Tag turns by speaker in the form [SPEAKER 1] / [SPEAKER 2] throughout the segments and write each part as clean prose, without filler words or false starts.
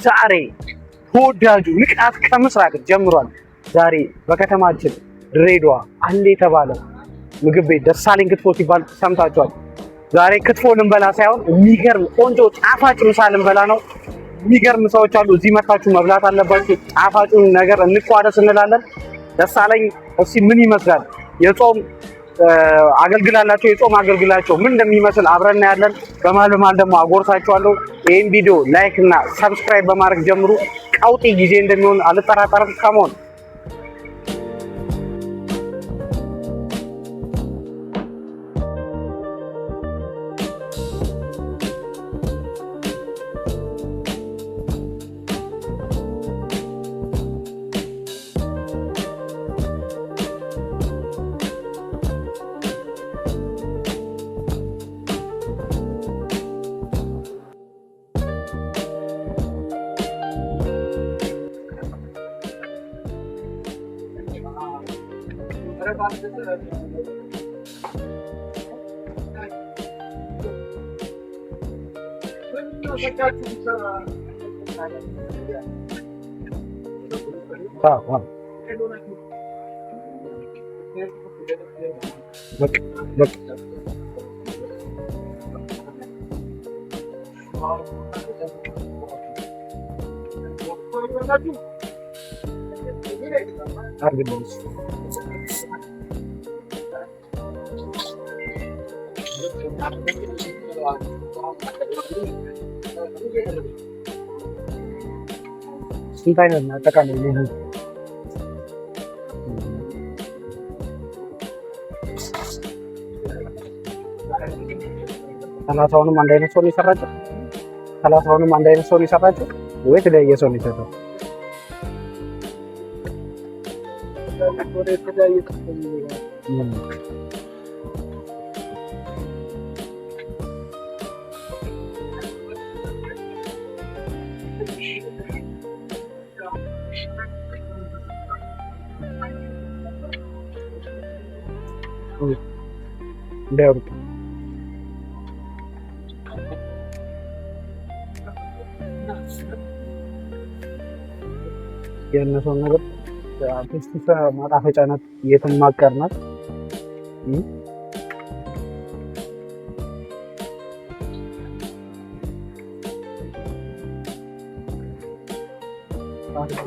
[SPEAKER 1] ዛሬ ተወዳጁ ንቃት ከምስራቅ ጀምሯል። ዛሬ በከተማችን ድሬዳዋ አለ የተባለ ምግብ ቤት ደሳለኝ ክትፎ ሲባል ሰምታችኋል። ዛሬ ክትፎ ልንበላ ሳይሆን የሚገርም ቆንጆ ጣፋጭ ምሳ ልንበላ ነው። የሚገርም ሰዎች አሉ እዚህ መታችሁ መብላት አለባችሁ። ጣፋጩን ነገር እንቋደስ እንላለን። ደሳለኝ እስኪ ምን ይመስላል የጾም አገልግላላቸው የጾም አገልግላቸው ምን እንደሚመስል አብረን እናያለን። በመሀል ደግሞ አጎርሳችኋለሁ። ይሄን ቪዲዮ ላይክ እና ሰብስክራይብ በማድረግ ጀምሩ። ቀውጢ ጊዜ እንደሚሆን አልጠራጠርም። ከመሆን ስንት አይነት ነው አጠቃላይ ነው? ሰላሳውንም አንድ አይነት ሰው ነው የሰራቸው? ሰላሳውንም አንድ አይነት ሰው ነው የሰራቸው ወይ የተለያየ ሰው ነው የሰራው? እንዳይወርድ የእነሱን ነገር ቴስቲስ ማጣፈጫ ናት፣ የትም ማቀር ናት።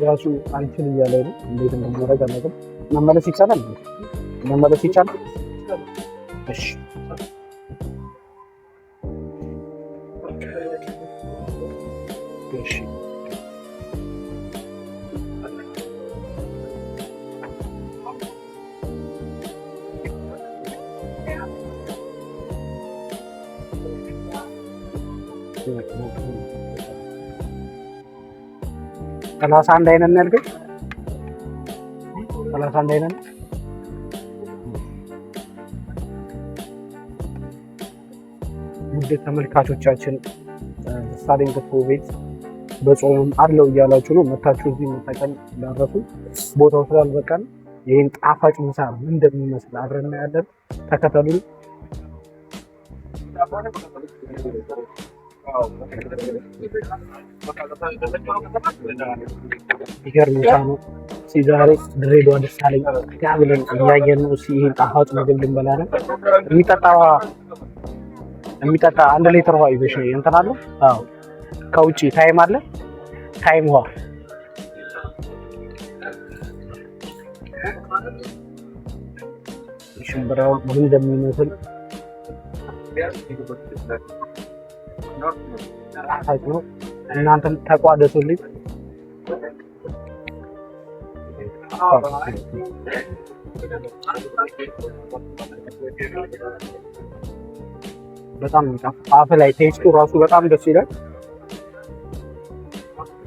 [SPEAKER 1] ራሱ አንቺን እያለ ነው እንዴት እንደሚያደርግ አላውቅም። መመለስ ይቻላል? መመለስ ይቻላል? እሺ እሺ ሰላሳ አንድ አይነት ነው ያልከኝ? 31 አይነት ነው። ውድ ተመልካቾቻችን ደሳለኝ ክትፎ ቤት በጾምም አለው እያላችሁ ነው መታችሁ እዚህ መጠቀም ዳረሱ። ቦታው ስላልበቃን ይሄን ጣፋጭ ምሳ ምን እንደሚመስል አብረን እናያለን። ተከተሉን። ይገርም ምሳ ነው። ዛሬ ድሬዳዋ ደሳለኝ ብለን እያየን ነው። ይሄን ጣፋጭ ምግብ ልንበላ ነው። የሚጠጣ 1 ሊትር ውሃ ይዘሽ ነው እንትን አለ። አዎ ከውጪ ታይም አለ። ታይም ውሃ ሽምብራው ምን እንደሚመስል ጣፋጭ ነው። እናንተም ተቋደሱልኝ። በጣም አፍ ላይ ቴስቱ ራሱ በጣም ደስ ይላል።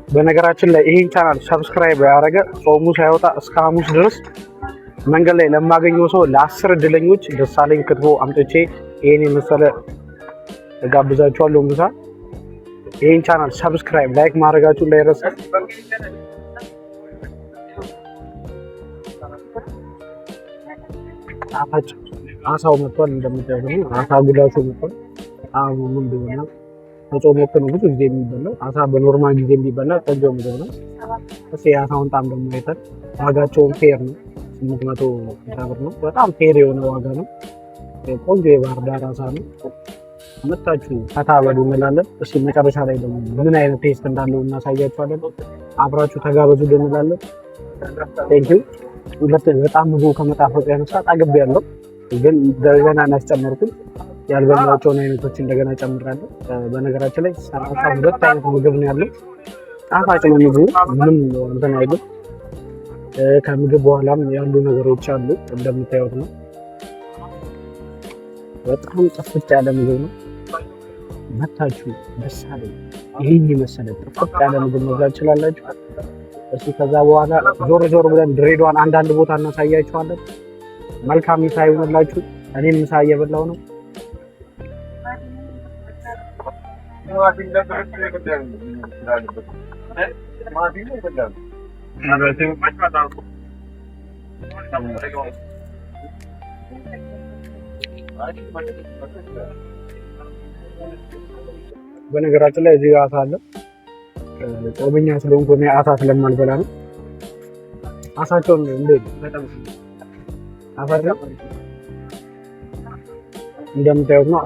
[SPEAKER 1] በነገራችን ላይ ይሄን ቻናል ሰብስክራይብ ያደረገ ጾሙ ሳይወጣ እስከ ሐሙስ ድረስ መንገድ ላይ ለማገኘው ሰው ለ10 እድለኞች ደሳለኝ ክትፎ አምጥቼ ይሄን የመሰለ እጋብዛችኋለሁ ምሳ። ይሄን ቻናል ሰብስክራይብ ላይክ ማድረጋችሁ እንዳይረሳ። ጣፋጭ አሳው መጥቷል። እንደምታዩት ነው አሳ ጉዳቱ መጥቷል። አሁን ምን እንደሆነ በጾም ወቅት ነው ብዙ ጊዜ የሚበላው። አሳ በኖርማል ጊዜ የሚበላ ቆንጆ ምግብ ነው። እሺ የአሳውን ጣም ደግሞ አይተን ዋጋቸውን ፌር ነው። 800 ብር ነው። በጣም ፌር የሆነ ዋጋ ነው። ቆንጆ የባህር ዳር አሳ ነው። መጣችሁ ፈታ በሉ እንላለን። እሺ መጨረሻ ላይ ደግሞ ምን አይነት ቴስት እንዳለው እናሳያችኋለን። አብራችሁ ተጋበዙ እንላለን። ቴንኪው። በጣም ምግቡ ከመጣፈጡ ያነሳ ጠግቤያለሁ፣ ግን እንደገና እናስጨመርኩት ያልበላቸውን አይነቶች እንደገና ጨምራለሁ። በነገራችን ላይ 32 አይነት ምግብ ነው ያለው። ጣፋጭ ነው ምግቡ፣ ምንም እንትን አይልም። ከምግብ በኋላም ያሉ ነገሮች አሉ እንደምታዩት ነው። በጣም ጥፍጥ ያለ ምግብ ነው። መታችሁ ደስ አለኝ። ይሄን የመሰለ ጥፍጥ ያለ ምግብ መብላት ትችላላችሁ። እሺ ከዛ በኋላ ዞር ብለን ድሬዳዋን አንዳንድ ቦታ እናሳያችኋለን። መልካም ምሳ ይሁንላችሁ። እኔም ምሳ እየበላሁ ነው። በነገራችን ላይ እዚህ አሳ አለ። ጾመኛ ስለሆንኩ እኔ አሳ ስለማልበላ ነው። አሳቸውን እንዴት በጣም አፋቸው እንደምታዩት ነው።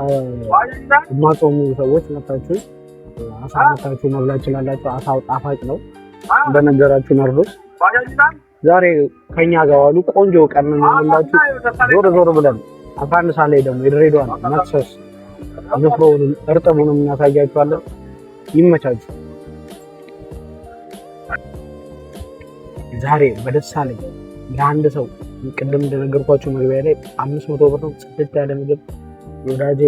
[SPEAKER 1] የማጾሙ ሰዎች መታችሁ አሳ መታችሁ መብላት ትችላላችሁ። አሳው ጣፋጭ ነው። እንደነገራችሁ ነርዶስ ዛሬ ከኛ ጋር ዋሉ። ቆንጆ ቀን ነው ያላችሁ። ዞር ብለን 11 ሰዓት ላይ ደግሞ የድሬዳዋን መክሰስ ንፍሮውንም እርጥቡንም እናሳያችኋለን። ይመቻችሁ። ዛሬ በደስታ ላይ ለአንድ ሰው ቅድም እንደነገርኳችሁ መግቢያ ላይ 500 ብር ነው ጽድት ያለ ምግብ ወዳጄ።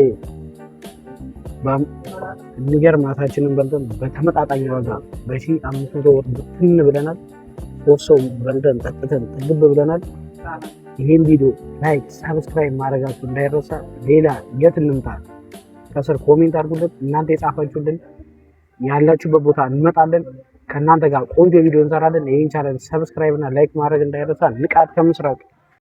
[SPEAKER 1] የሚገርም ማታችንን በልተን በተመጣጣኝ ዋጋ በ1500 ብር ብትን ብለናል። ሶስት ሰው በልተን ጠጥተን ጥግብ ብለናል። ይሄን ቪዲዮ ላይክ፣ ሰብስክራይብ ማድረጋችሁ እንዳይረሳ። ሌላ የት እንምጣ ከስር ኮሜንት አድርጉልን። እናንተ የጻፋችሁልን ያላችሁበት ቦታ እንመጣለን። ከእናንተ ጋር ቆንጆ ቪዲዮ እንሰራለን። ይሄን ቻናል ሰብስክራይብ እና ላይክ ማድረግ እንዳይረሳ። ንቃት ከምስራቅ